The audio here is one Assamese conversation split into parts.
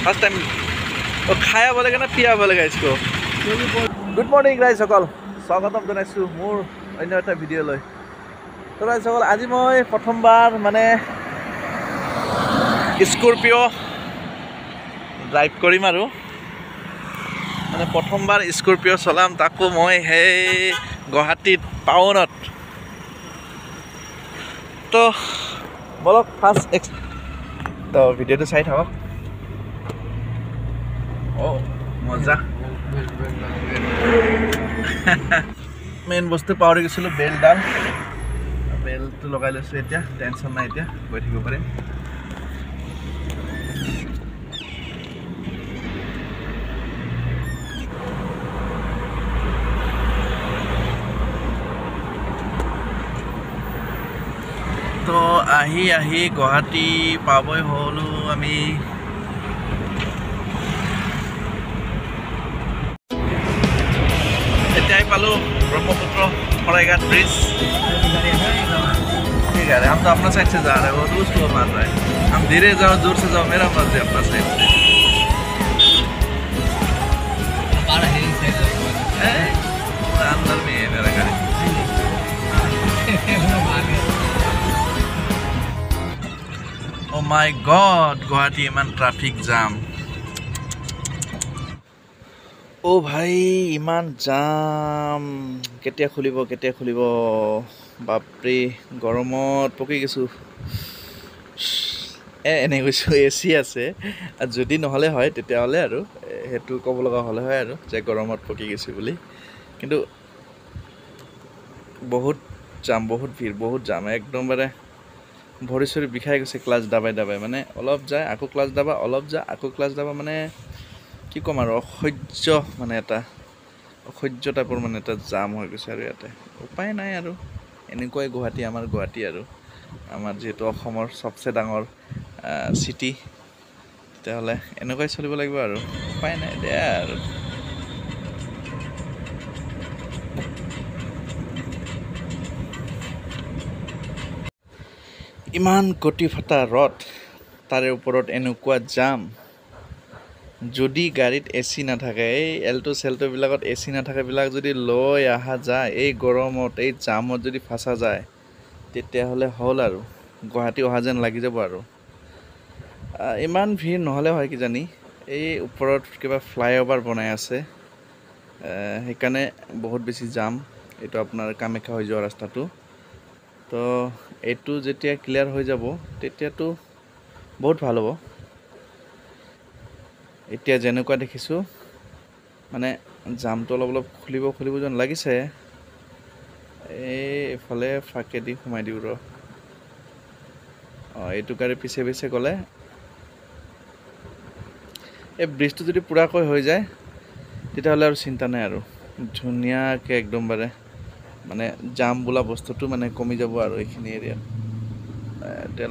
ফাৰ্ষ্ট টাইম খাই হ'ব লাগে না পিয়া হ'ব লাগে इसको গুড মৰ্ণিং গাইজ সকল স্বাগতম জনাইছোঁ মোৰ অন্য এটা ভিডিঅ'লৈ তো গাইজ সকল আজি মই প্ৰথমবাৰ মানে স্কৰপিঅ' ড্ৰাইভ কৰিম আৰু মানে প্ৰথমবাৰ স্কৰপিঅ' চলাম তাকো মই সেই গুৱাহাটীত টাউনত তো বলক ফাৰ্ষ্ট তো ভিডিঅ'টো চাই থাকক Oh, মজা মেইন বস্তু পাহৰি গৈছিলোঁ বেলডাল বেলটো লগাই লৈছোঁ এতিয়া টেনশ্যন নাই এতিয়া গৈ থাকিব পাৰিম তো আহি গুৱাহাটী পাবই হ'লো আমি एटाई पालो ब्रह्मपुत्र सरायघाट ब्रिज ठीक है हम तो अपना साइड से जा रहे हैं वो तो उसको मार रहा है हम धीरे जाओ दूर से जाओ मेरा मर्जी अपना साइड से अंदर में है मेरा गाड़ी ओ माय गॉड गुवाहाटी इमान ट्रैफिक जाम ओ भाई इमान जाम केতিয়া খুলিব বাপৰে গৰমত পকি গৈছো এনে গৈছো এসি আছে আৰু যদি নহলে হয় তেতিয়া হলে আৰু হেতু ক'ব লগা হলে হয় আৰু যে গৰমত পকি গৈছো বুলি কিন্তু বহুত জাম একদম bare ভৰি সৰি বিখাই গৈছে ক্লাছ দাবাই মানে অলপ যায় আকৌ ক্লাছ দাবা অলপ যায় আকৌ ক্লাছ দাবা মানে কি কম আৰু অসহ্য মানে এটা অসহ্য টাইপৰ মানে এটা জাম হৈ গৈছে আৰু ইয়াতে উপায় নাই আৰু এনেকৈ গুৱাহাটী আৰু আমাৰ যেটো অসমৰ সবচে ডাঙৰ সিটি তেতিয়াহলে এনেকৈ চলিব লাগিব আৰু উপায় নাই দে আৰু ইমান গতি ফটা ৰড তাৰে ওপৰত এনেকুৱা জাম যদি গাড়ীত এসি না থাকে এই এলটো সেলটো বিলাকত এসি না থাকে বিলাক যদি লৈ আহা যায় এই গৰমত এই জামত যদি ফাসা যায় তেতিয়া হলে হল আৰু গুৱাহাটী অহা যেন লাগি যাব আৰু ইমান ভিৰ নহলে হয় কি জানি এই ওপৰত কিবা ফ্লাইওভাৰ বনাই আছে হেকানে বহুত বেছি জাম এটো আপোনাৰ কামেখা হৈ যোৱা ৰাস্তাটো তো এটো যেতিয়া ক্লিয়াৰ হৈ যাব তেতিয়াটো বহুত ভাল হ'ব এতিয়া যেনেকুৱা দেখিছো মানে জামটো অলপ খুলিব যেন লাগিছে এই ফলে ফাকেদি ঘুমাই দিউ ৰ এইটো গাড়ী পিছে গলে এই ব্ৰিজটো যদি পুৰাকৈ হৈ যায় তেতিয়াহলে আৰু চিন্তা নাই আৰু ধুনিয়াকে একদম bare মানে জাম বোলা বস্তুটো মানে কমি যাব আৰু এইখিনি এৰিয়া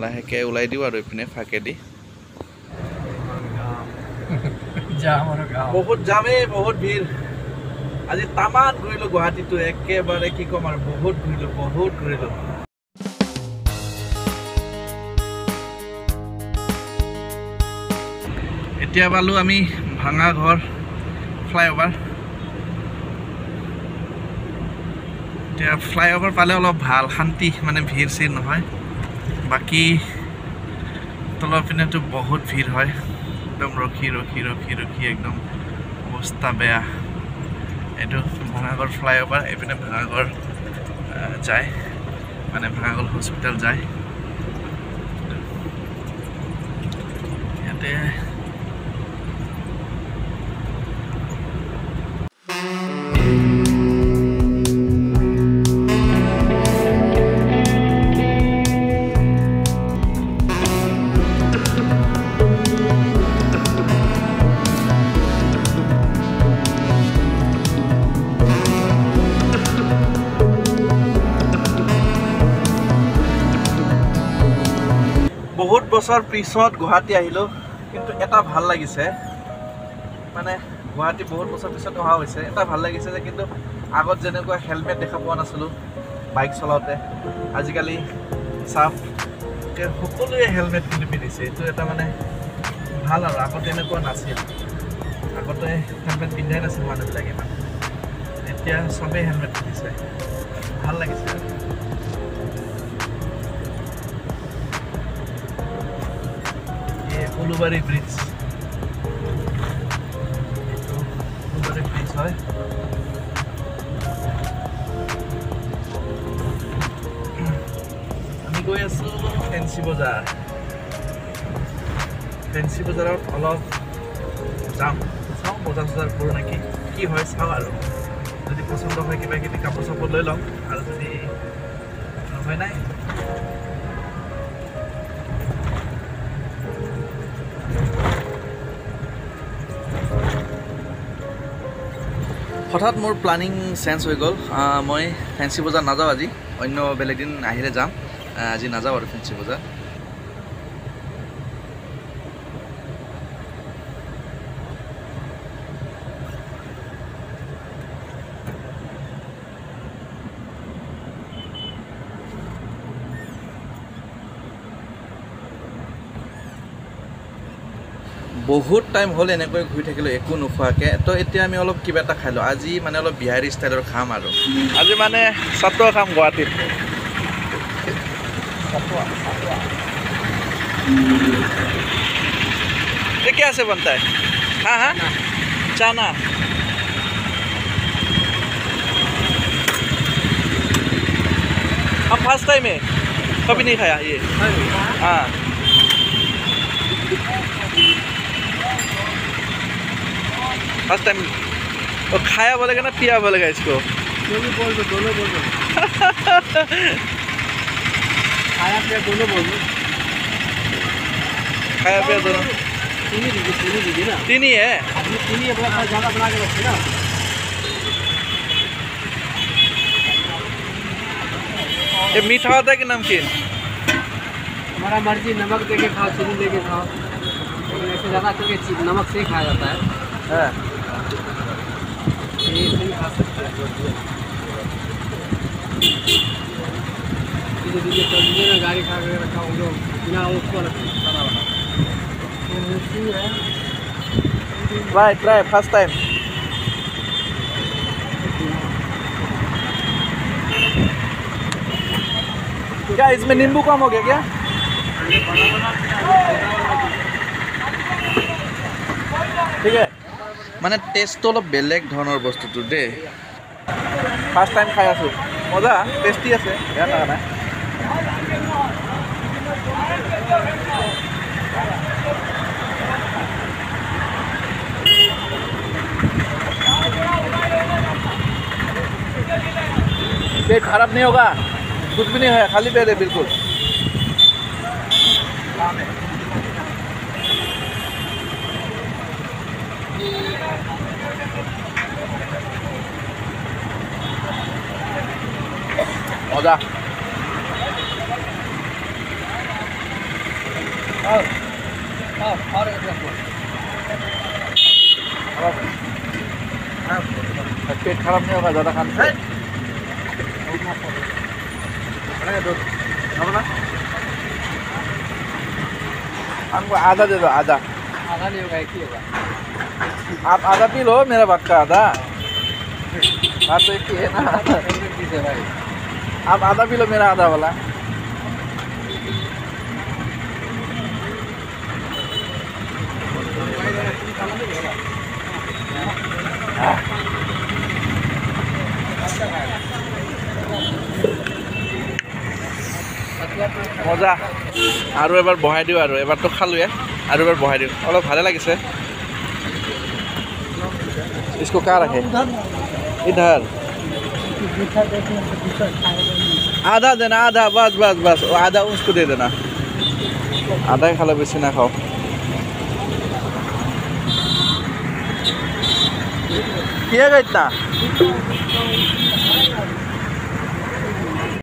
লাহেকে উলাই দিও আৰু ইপিনে ফাকেদি বহুত জামে বহুত ভিৰ আজি তামান ঘুৰিলো গুৱাহাটীটো একেবাৰে কি কম আৰু বহুত ঘুৰিলো এতিয়া পালো আমি ভাঙা ঘৰ ফ্লাইওভাৰ এতিয়া ফ্লাইওভাৰ পালে অলপ ভাল শান্তি মানে ভিৰ চিৰ নহয় বাকি তলৰ পিনেতো বহুত ভিৰ হয় একদম ৰখি একদম অৱস্থা বেয়া এটো ভাঙাগড় ফ্লাইওভাৰ এপিনে ভাঙাগড় যায় মানে ভাঙাগড় হস্পিটাল যায় ইয়াতে বহুত বছৰ পিছত গুৱাহাটী আহিলো কিন্তু এটা ভাল লাগিছে মানে গুৱাহাটী বহুত বছৰ পিছত অহা হৈছে এটা ভাল লাগিছে যে কিন্তু আগত যেনেকুৱা হেলমেট দেখা পোৱা নাছিলো বাইক চলাওঁতে আজিকালি চাফ সকলোৱে হেলমেট পিন্ধিছে এইটো এটা মানে ভাল আৰু আগতে এনেকুৱা নাছিল আগতে হেলমেট পিন্ধাই নাছিল মানুহবিলাকে ইমান এতিয়া চবেই হেলমেট পিন্ধিছে ভাল লাগিছে উলুবাৰী ব্ৰিজ উলুবাৰী ব্ৰিজ হয় আমি গৈ আছোঁ ফেঞ্চি বজাৰত অলপ যাম চাওঁ বজাৰ কৰোঁ নেকি কি হয় চাওঁ আৰু যদি পচন্দ হয় কিবা কিবি কাপোৰ চাপোৰ লৈ ল'ম আৰু যদি নহয় নাই হঠাৎ মোৰ প্লানিং চেঞ্জ হৈ গ'ল মই ফেঞ্চি বজাৰ নাযাওঁ আজি অন্য বেলেগ দিন আহিলে যাম আজি নাযাওঁ আৰু ফেঞ্চি বজাৰ বহুত টাইম হ'ল এনেকৈ ঘূৰি থাকিলোঁ একো নোখোৱাকৈ তো এতিয়া আমি অলপ কিবা এটা খাই লওঁ আজি মানে অলপ বিহাৰী ষ্টাইলৰ খাম আৰু আজি মানে চাটুৱা খাম গুৱাহাটীত क्या से बनता है हाँ हाँ चाना हम फर्स्ट टाइम है कभी नहीं खाया ये हाँ फर्स्ट टाइम तो खाया बोलेगा ना पिया बोलेगा इसको दोनों बोल दो खाया पिया दोनों बोल दो खाया पिया दोनों दीजिए ना तीन ही है तीन ही अपना ज़्यादा बना के रखिए ना ये मीठा होता है कि नमकीन हमारा मर्जी नमक दे के खाओ चीनी दे के खाओ लेकिन ऐसे ज़्यादा करके नमक से ही खाया जाता है ये नहीं खा सकते दीजिए ना गाड़ी खा के रखा हम लोग बिना उसको ट्राई फर्स्ट टाइम क्या इसमें नींबू कम हो गया क्या ठीक है মানে টেষ্টটো অলপ বেলেগ ধৰণৰ বস্তুটো দেই ফাৰ্ষ্ট টাইম খাই আছোঁ মজা টেষ্টি আছে বেয়া লগা নাই पेट खराब नहीं होगा कुछ भी नहीं है खाली पेट है बिल्कुल मजा पेट खराब नहीं होगा ज़्यादा खाने से हमको आधा दे दो आधा नहीं होगा एक ही होगा आप आधा पी लो मेरा भाग का आधा बात तो एक ही है ना भाई आप आधा पी लो मेरा आधा वाला মজা আৰু এবাৰ বহাই দিওঁ আৰু এবাৰতো খালোঁৱে আৰু এবাৰ বহাই দিওঁ অলপ ভালে লাগিছে इसको क्या रखे इधर आधा देना आधा बस बस बस आधा उसको दे देना आधा ही खा लो बेसी ना खाओ किया इतना